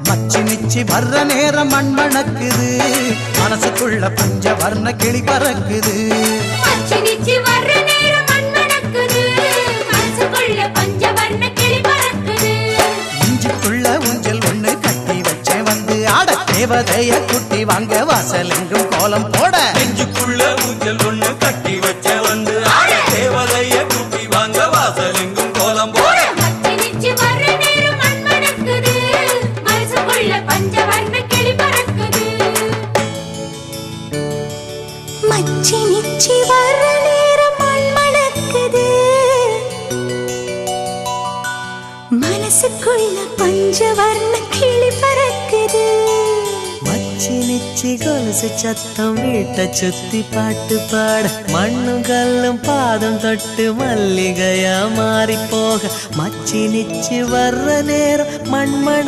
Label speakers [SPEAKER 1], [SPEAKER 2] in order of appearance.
[SPEAKER 1] மச்சி நிச்சி வர்ற நேரம் மண் மணக்குது, மனசுக்குள்ள பஞ்ச வர்ண கிளி பறக்குது.
[SPEAKER 2] மச்சி நிச்சி வர்ற நேரம் மண் மணக்குது, மனசுக்குள்ள பஞ்ச வர்ண கிளி பறக்குது.
[SPEAKER 1] இஞ்சிக்குள்ள ஊஞ்சல் ஒண்ணு கட்டி வச்சே வந்து ஆட, தேவதைய குட்டி வாங்க வாசல் எங்கும் கோலம் போட.
[SPEAKER 3] நெஞ்சுக்குள்ள ஊஞ்சல் ஒண்ணு கட்டி வச்ச வந்து ஆட, தேவதைய குட்டி வாங்க வாசல் எங்கும் கோலம் போட.
[SPEAKER 2] மச்சி நிச்சி வர்ற நேரம் மண் மணக்குது, மனசுக்குள்ள பஞ்ச வர்ண கிளி பறக்குது.
[SPEAKER 4] மச்சி நிச்சி வர்ற நேரம் மண் மணக்குது, மனசுக்குள்ள பஞ்சவர்ண கிளி பறக்குது.
[SPEAKER 5] மச்சி நிச்சி கொலுசு சத்தம் வீட்டை சுத்தி பாட்டு பாட, மண்ணும் கல்லும் பாதம் தொட்டு மல்லிகையா மாறி போக. மச்சி நிச்சி வர்ற நேரம் மண்மண